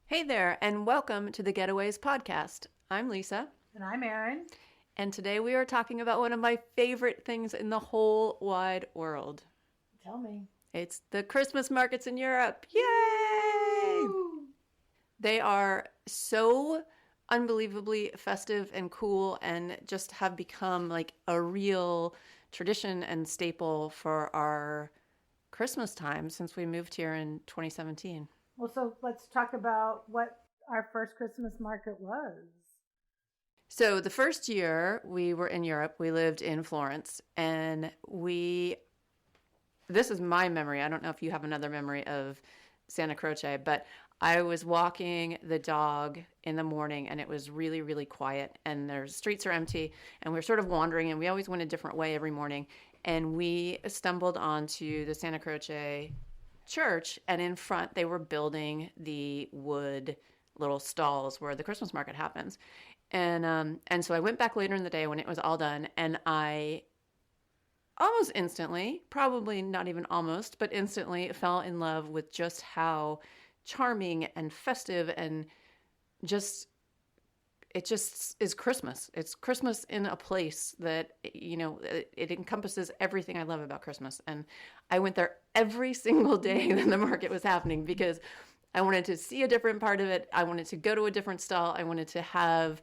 Hey there, and welcome to the Getaways podcast. I'm Lisa, And I'm Erin. and today we are talking about one of my favorite things in the whole wide world. Tell me. It's the Christmas markets in Europe. Yay! Woo! They are so unbelievably festive and cool and just have become like a real tradition and staple for our Christmas time since we moved here in 2017. Well, so let's talk about what our first Christmas market was. So the first year we were in Europe, we lived in Florence, and this is my memory. I don't know if you have another memory of Santa Croce, but I was walking the dog in the morning and it was really, really quiet and the streets are empty and we are sort of wandering and we always went a different way every morning. And we stumbled onto the Santa Croce church, and in front they were building the wood little stalls where the Christmas market happens. And so I went back later in the day when it was all done, and I almost instantly, probably not even almost, but instantly fell in love with just how charming and festive and just it just is Christmas. It's Christmas in a place that, it encompasses everything I love about Christmas. And I went there every single day when the market was happening because I wanted to see a different part of it. I wanted to go to a different stall. I wanted to have,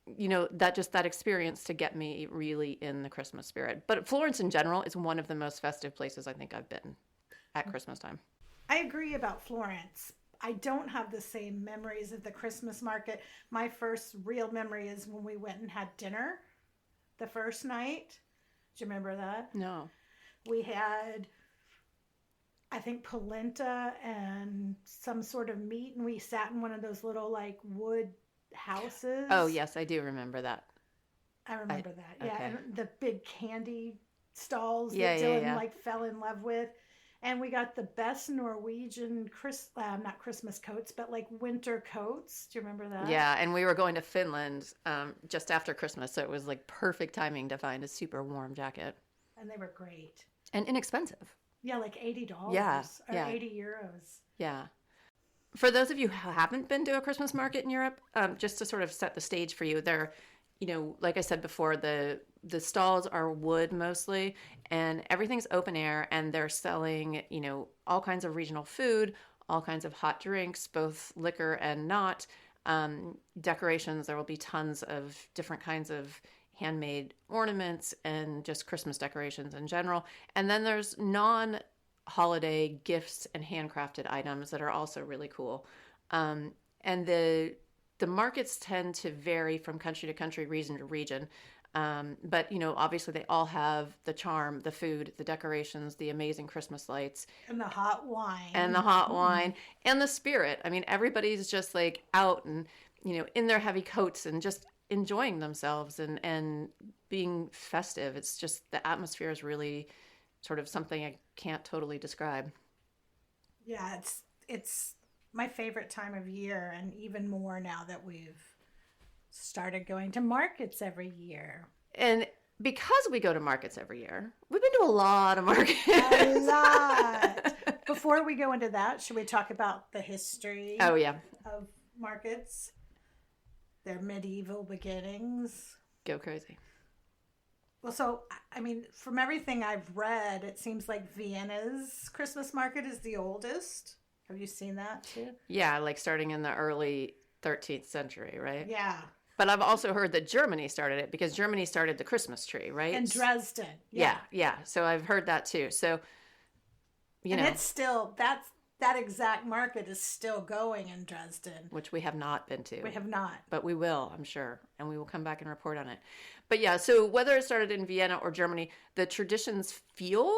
that experience to get me really in the Christmas spirit. But Florence in general is one of the most festive places I think I've been at Christmas time. I agree about Florence. I don't have the same memories of the Christmas market. My first real memory is when we went and had dinner the first night. Do you remember that? No. We had, I think, polenta and some sort of meat, and we sat in one of those little like wood houses. Oh, yes, I do remember that. I remember that. Yeah, okay. and the big candy stalls Yeah, that yeah, Dylan yeah. like fell in love with. And we got the best Norwegian not Christmas coats, but like winter coats. Do you remember that? Yeah, and we were going to Finland just after Christmas, so it was like perfect timing to find a super warm jacket. And they were great. And inexpensive. Yeah, like $80 Yeah, or yeah. 80 euros. Yeah. For those of you who haven't been to a Christmas market in Europe, just to sort of set the stage for you, they're, like I said before, the stalls are wood mostly, and everything's open air, and they're selling, all kinds of regional food, all kinds of hot drinks, both liquor and not, decorations. There will be tons of different kinds of handmade ornaments and just Christmas decorations in general. And then there's non-holiday gifts and handcrafted items that are also really cool. And the markets tend to vary from country to country, region to region. But, obviously they all have the charm, the food, the decorations, the amazing Christmas lights. And the hot wine. And the hot wine and the spirit. I mean, everybody's just like out and, in their heavy coats and just enjoying themselves and being festive. It's just the atmosphere is really sort of something I can't totally describe. Yeah, it's my favorite time of year, and even more now that we've started going to markets every year. And because we go to markets every year, we've been to a lot of markets. A lot. Before we go into that, should we talk about the history Oh, yeah. of markets? Their medieval beginnings. Go crazy. Well, so, I mean, from everything I've read, it seems like Vienna's Christmas market is the oldest. Have you seen that too? Yeah, like starting in the early 13th century, right? Yeah. But I've also heard that Germany started it because Germany started the Christmas tree, right? In Dresden. Yeah. So I've heard that too. So, and it's still, that exact market is still going in Dresden. Which we have not been to. We have not. But we will, I'm sure. And we will come back and report on it. But yeah, so whether it started in Vienna or Germany, the traditions feel,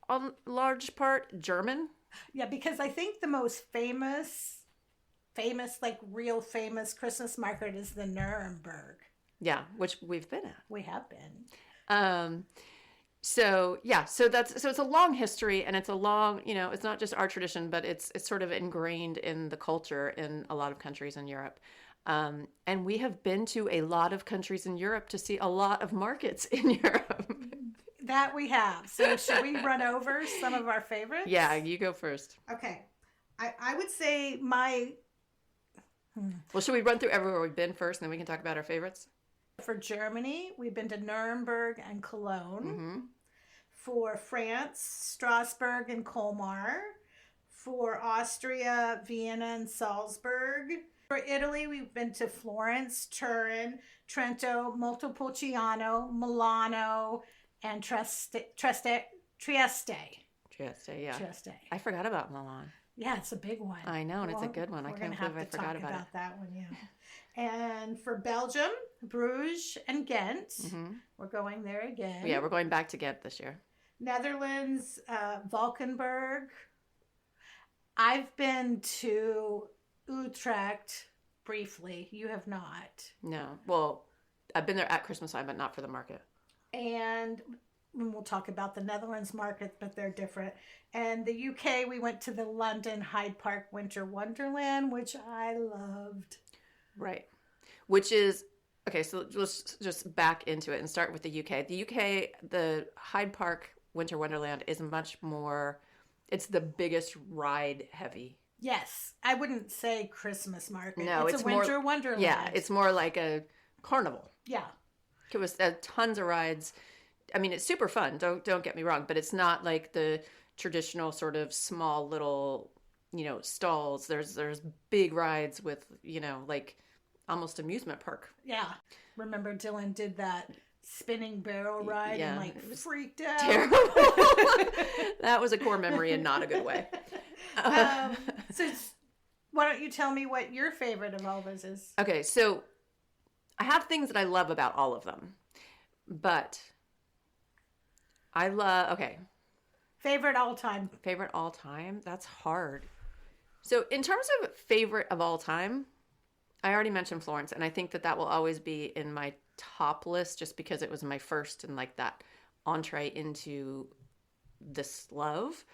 on large part, German. Yeah, because I think the most famous, like real famous Christmas market is the Nuremberg. Yeah, which we've been at. We have been. So it's a long history, and it's a long, it's not just our tradition, but it's sort of ingrained in the culture in a lot of countries in Europe. And we have been to a lot of countries in Europe to see a lot of markets in Europe. That we have. So should we run over some of our favorites? Yeah, you go first. Okay. I would say my Well, should we run through everywhere we've been first, and then we can talk about our favorites? For Germany, we've been to Nuremberg and Cologne. Mm-hmm. For France, Strasbourg and Colmar. For Austria, Vienna and Salzburg. For Italy, we've been to Florence, Turin, Trento, Montepulciano, Milano, and Trieste. Trieste, yeah. Trieste. I forgot about Milan. Yeah, it's a big one. I know, and it's a good one. I can't believe I forgot about it. That one, yeah. And for Belgium, Bruges and Ghent. Mm-hmm. We're going there again. Yeah, we're going back to Ghent this year. Netherlands, Valkenburg. I've been to Utrecht briefly. You have not. No. Well, I've been there at Christmas time, but not for the market. And we'll talk about the Netherlands market, but they're different. And the UK, we went to the London Hyde Park Winter Wonderland, which I loved. Right. Which is, okay, so let's just back into it and start with the UK. The UK, the Hyde Park Winter Wonderland is much more, it's the biggest ride heavy. Yes. I wouldn't say Christmas market. No, it's a winter wonderland. Yeah, it's more like a carnival. Yeah. It was tons of rides. I mean, it's super fun. Don't get me wrong, but it's not like the traditional sort of small little, stalls. There's big rides with, like almost amusement park. Yeah. Remember Dylan did that spinning barrel ride and freaked out. Terrible. That was a core memory and not a good way. So why don't you tell me what your favorite of all those is? Okay, so I have things that I love about all of them, but favorite all time. Favorite all time? That's hard. So in terms of favorite of all time, I already mentioned Florence, and I think that will always be in my top list just because it was my first and like that entree into this love.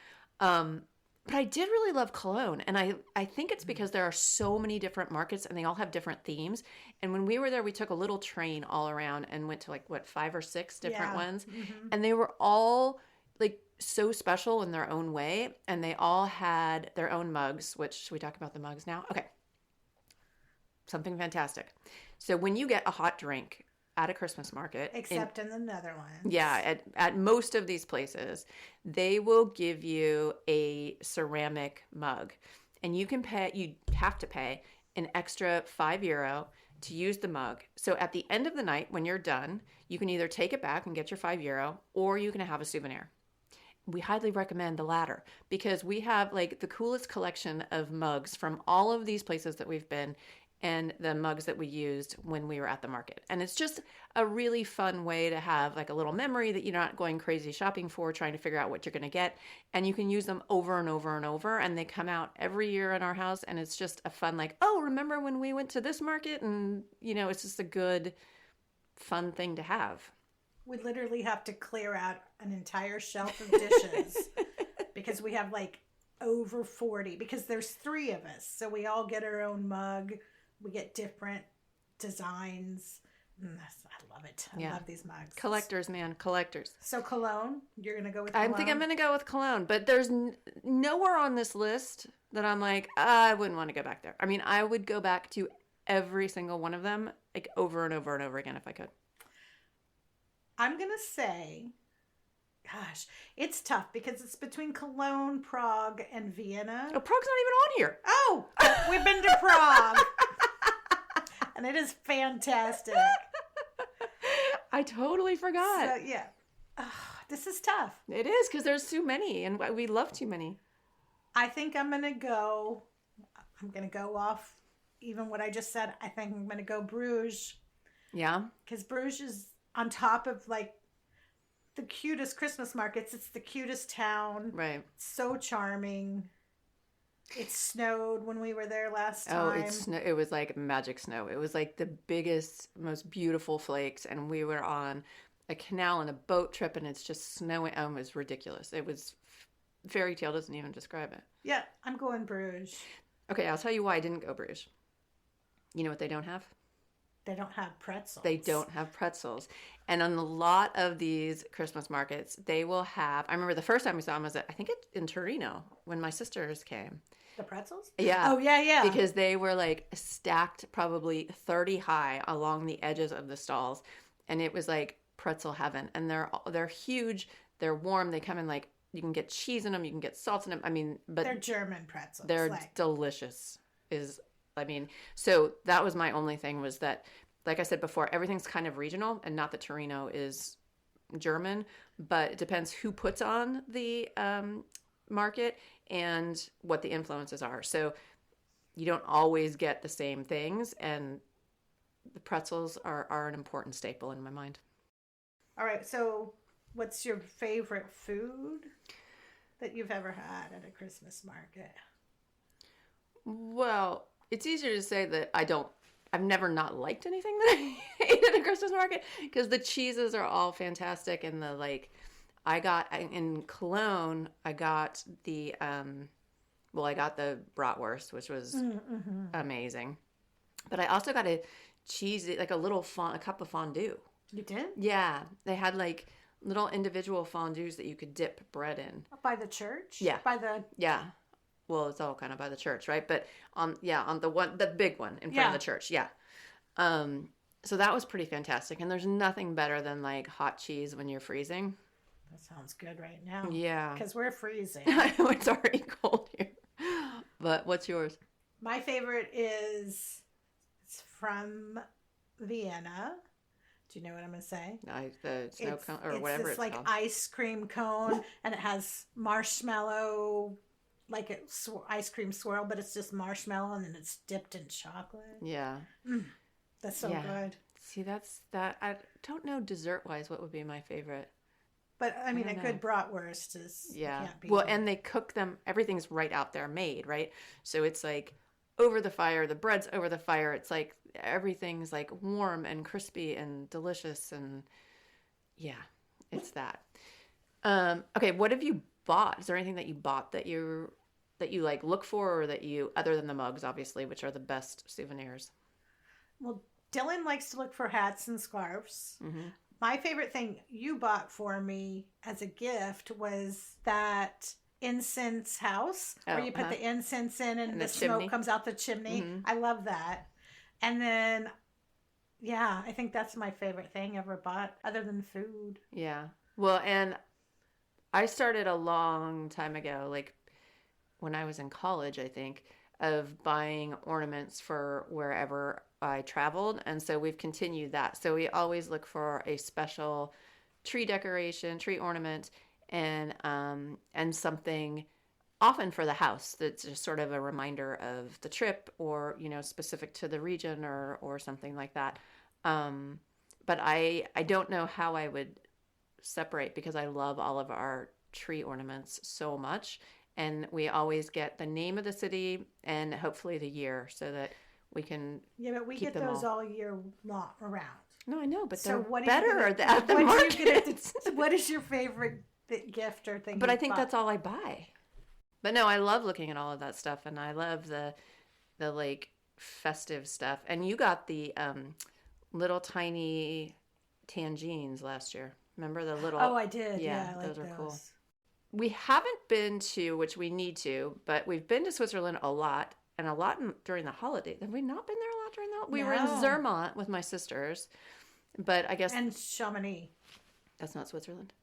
But I did really love Cologne, and I think it's because there are so many different markets and they all have different themes. And when we were there, we took a little train all around and went to 5 or 6 different ones. Mm-hmm. And they were all like so special in their own way, and they all had their own mugs, which, should we talk about the mugs now? Okay. Something fantastic. So when you get a hot drink at a Christmas market, except in the Netherlands, at most of these places, they will give you a ceramic mug, and you have to pay an extra €5 to use the mug. So at the end of the night, when you're done, you can either take it back and get your €5, or you can have a souvenir. We highly recommend the latter because we have like the coolest collection of mugs from all of these places that we've been, and the mugs that we used when we were at the market. And it's just a really fun way to have like a little memory that you're not going crazy shopping for, trying to figure out what you're going to get. And you can use them over and over and over. And they come out every year in our house. And it's just a fun, like, oh, remember when we went to this market? And, it's just a good, fun thing to have. We literally have to clear out an entire shelf of dishes because we have like over 40, because there's 3 of us. So we all get our own mug. We get different designs. I love it. I love these mugs. Collectors, man. Collectors. So Cologne, you're going to go with Cologne? I think I'm going to go with Cologne. But there's nowhere on this list that I'm like, I wouldn't want to go back there. I mean, I would go back to every single one of them like over and over and over again if I could. I'm going to say, gosh, it's tough because it's between Cologne, Prague, and Vienna. Oh, Prague's not even on here. Oh, we've been to Prague. And it is fantastic. I totally forgot. So, yeah. This is tough. It is, because there's too many, and we love too many. I think I'm going to go off even what I just said. I think I'm going to go Bruges. Yeah. Because Bruges is on top of, like, the cutest Christmas markets. It's the cutest town. Right. It's so charming. It snowed when we were there last time. It was like magic snow. It was like the biggest, most beautiful flakes, and we were on a canal and a boat trip, and it's just snowing. Oh, it was ridiculous. It was fairy tale doesn't even describe it. Yeah, I'm going Bruges. Okay, I'll tell you why I didn't go Bruges. You know what they don't have? They don't have pretzels. They don't have pretzels. And on a lot of these Christmas markets, they will have, I remember the first time we saw them was I think in Torino when my sisters came. The pretzels? Yeah. Oh, yeah, yeah. Because they were like stacked probably 30 high along the edges of the stalls. And it was like pretzel heaven. And they're huge. They're warm. They come in like, you can get cheese in them. You can get salt in them. I mean, but they're German pretzels. they're delicious. So that was my only thing was that, like I said before, everything's kind of regional, and not that Torino is German, but it depends who puts on the market and what the influences are. So you don't always get the same things, and the pretzels are an important staple in my mind. All right, so what's your favorite food that you've ever had at a Christmas market? Well, it's easier to say that I've never not liked anything that I ate at a Christmas market, because the cheeses are all fantastic, and I got in Cologne, I got the bratwurst, which was amazing, but I also got a cheesy, like a cup of fondue. You did? Yeah, they had like little individual fondues that you could dip bread in. By the church? Yeah. Yeah. Well, it's all kind of by the church, right? But on the big one in front of the church. Yeah. So that was pretty fantastic. And there's nothing better than like hot cheese when you're freezing. That sounds good right now. Yeah. Because we're freezing. I know it's already cold here. But what's yours? My favorite it's from Vienna. Do you know what I'm going to say? The snow cone or whatever it's like called. Ice cream cone, and it has marshmallow, like it's ice cream swirl, but it's just marshmallow, and then it's dipped in chocolate. Yeah. That's so good. See, that's that. I don't know dessert-wise what would be my favorite. But I mean, a good bratwurst is Well, and they cook them. Everything's right out there made, right? So it's like over the fire. The bread's over the fire. It's like everything's like warm and crispy and delicious, and it's that. Okay, what have you bought? Is there anything that you bought that you like look for, or that you, other than the mugs, obviously, which are the best souvenirs? Well, Dylan likes to look for hats and scarves. Mm-hmm. My favorite thing you bought for me as a gift was that incense house where you put the incense in and the smoke comes out the chimney. Mm-hmm. I love that. And then, I think that's my favorite thing ever bought other than food. Yeah. Well, and I started a long time ago, like when I was in college, I think, of buying ornaments for wherever I traveled. And so we've continued that. So we always look for a special tree decoration, tree ornament, and something often for the house that's just sort of a reminder of the trip, or, specific to the region, or something like that. But I don't know how I would separate, because I love all of our tree ornaments so much. And we always get the name of the city and hopefully the year, so that we can but we get those all year long around. No, I know, but they're what better at the market. What is your favorite gift or thing? But I think that's all I buy. But no, I love looking at all of that stuff, and I love the like festive stuff. And you got the little tiny tangines last year. Remember the little? Oh, I did. Yeah, I those are those. Cool. We haven't been to, which we need to, but we've been to Switzerland a lot, and a lot during the holiday. Have we not been there a lot during the holiday? We were in Zermatt with my sisters, but I guess... And Chamonix. That's not Switzerland.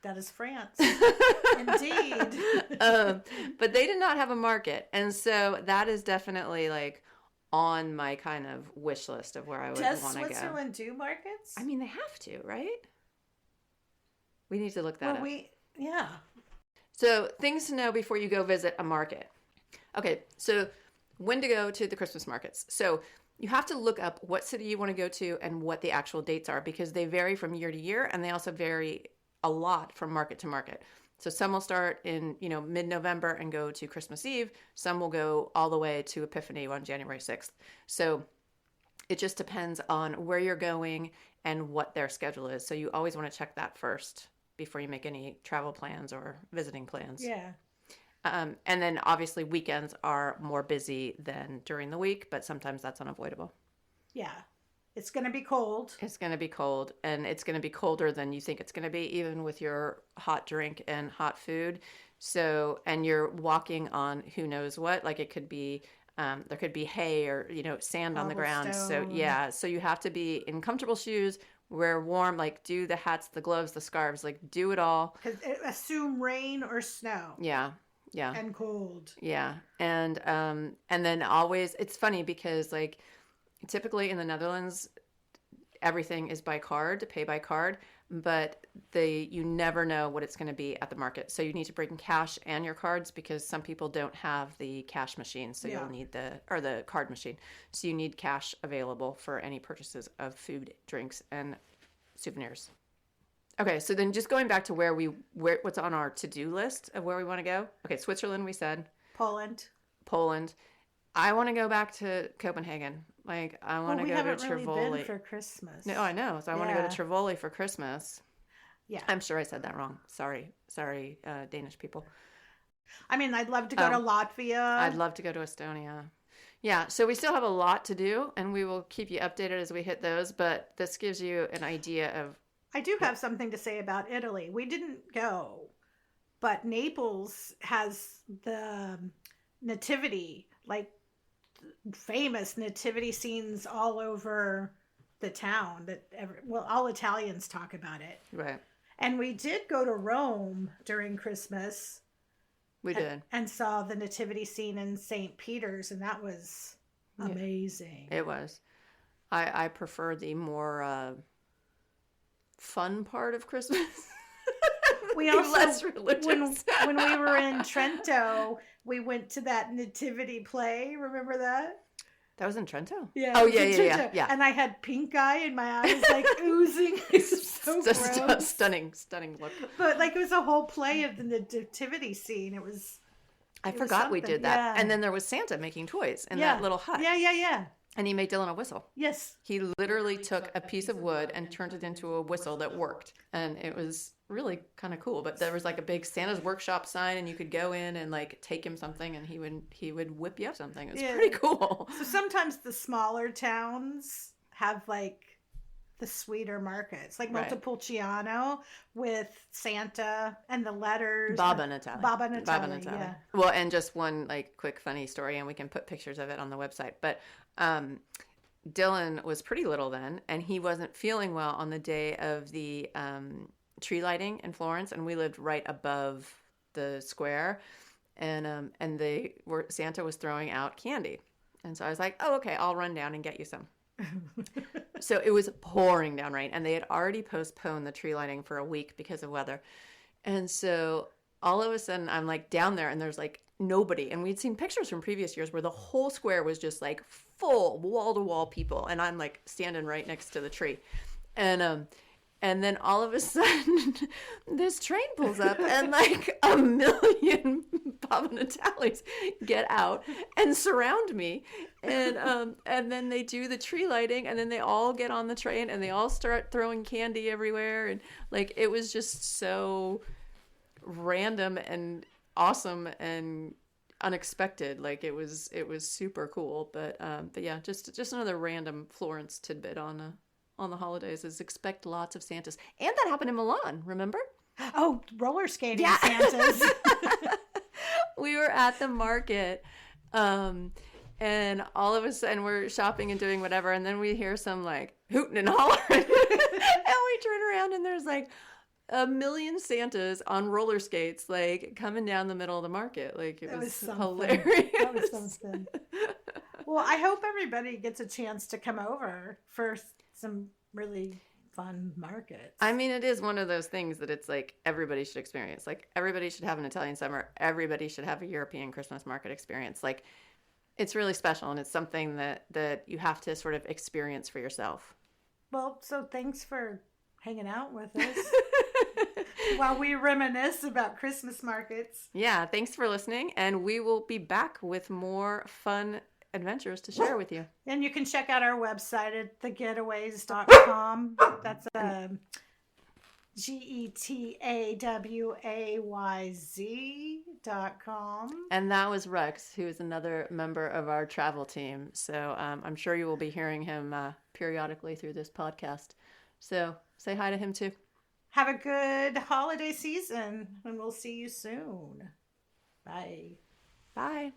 That is France. Indeed. But they did not have a market, and so that is definitely like on my kind of wish list of where I would want to go. Does Switzerland do markets? I mean, they have to, right? We need to look that up. Yeah. So things to know before you go visit a market. Okay, so when to go to the Christmas markets. So you have to look up what city you want to go to and what the actual dates are, because they vary from year to year, and they also vary a lot from market to market. So some will start in, mid-November and go to Christmas Eve. Some will go all the way to Epiphany on January 6th. So it just depends on where you're going and what their schedule is. So you always want to check that first before you make any travel plans or visiting plans. Yeah. And then obviously weekends are more busy than during the week, but sometimes that's unavoidable. Yeah. It's going to be cold. It's going to be cold, and it's going to be colder than you think it's going to be, even with your hot drink and hot food. So, and you're walking on who knows what, like it could be, there could be hay or, sand on the ground. So, Cobblestone. yeah. So you have to be in comfortable shoes, wear warm, like do the hats, the gloves, the scarves, like do it all. Because assume rain or snow Yeah. Yeah. and cold. Yeah. And then always, it's funny because like typically in the Netherlands, everything is by card, to pay by card, but you never know what it's going to be at the market. So you need to bring cash and your cards because some people don't have the cash machine. So you'll need the card machine. So you need cash available for any purchases of food, drinks, and souvenirs. Okay, so then just going back to what's on our to-do list of where we want to go. Okay, Switzerland, we said. Poland. I want to go back to Copenhagen. Like, I want to go to Tivoli. We haven't really been for Christmas. No, I know. So I want to go to Tivoli for Christmas. Yeah. I'm sure I said that wrong. Sorry, Danish people. I mean, I'd love to go to Latvia. I'd love to go to Estonia. Yeah, so we still have a lot to do, and we will keep you updated as we hit those, but this gives you an idea of... I do have something to say about Italy. We didn't go, but Naples has the nativity, like famous nativity scenes all over the town that all Italians talk about it. Right. And we did go to Rome during Christmas. We did. And saw the nativity scene in St. Peter's, and that was amazing. It was. I prefer the more fun part of Christmas. We also, less religious. when we were in Trento, we went to that nativity play. Remember that? That was in Trento? Yeah. Oh, yeah. And I had pink eye and my eyes like oozing. It was so gross. Stunning look. But like it was a whole play of the nativity scene. I forgot we did that. Yeah. And then there was Santa making toys in that little hut. Yeah. And he made Dylan a whistle. Yes. He literally took a piece of wood and turned it into a whistle that worked. And it was really kind of cool. But there was like a big Santa's workshop sign, and you could go in and like take him something, and he would whip you up something. It was pretty cool. So sometimes the smaller towns have like the sweeter markets, like Montepulciano with Santa and the letters. Babbo Natale. Yeah. Well, and just one like quick funny story, and we can put pictures of it on the website. But Dylan was pretty little then, and he wasn't feeling well on the day of the tree lighting in Florence, and we lived right above the square, and Santa was throwing out candy, and so I was like, oh, okay, I'll run down and get you some. So it was pouring down rain, and they had already postponed the tree lighting for a week because of weather. And so all of a sudden I'm like down there, and there's like nobody. And we'd seen pictures from previous years where the whole square was just like full wall to wall people. And I'm like standing right next to the tree. And then all of a sudden, this train pulls up, and like a million Babbo Natales get out and surround me, and then they do the tree lighting, and then they all get on the train, and they all start throwing candy everywhere, and like it was just so random and awesome and unexpected. Like it was super cool, but yeah, just another random Florence tidbit on the holidays is expect lots of Santas. And that happened in Milan, remember? Oh, roller skating Santas. We were at the market, and all of a sudden we're shopping and doing whatever, and then we hear some like hooting and hollering, and we turn around and there's like a million Santas on roller skates, like coming down the middle of the market. Like it was hilarious. That was something. Well, I hope everybody gets a chance to come over for some really fun markets. I mean, it is one of those things that it's like everybody should experience. Like everybody should have an Italian summer. Everybody should have a European Christmas market experience. Like it's really special, and it's something that you have to sort of experience for yourself. Well, so thanks for hanging out with us while we reminisce about Christmas markets. Yeah, thanks for listening, and we will be back with more fun adventures to share with you. And you can check out our website at thegetaways.com. That's GETAWAYZ.com. And that was Rex, who is another member of our travel team. So I'm sure you will be hearing him periodically through this podcast. So say hi to him too. Have a good holiday season, and we'll see you soon. Bye. Bye.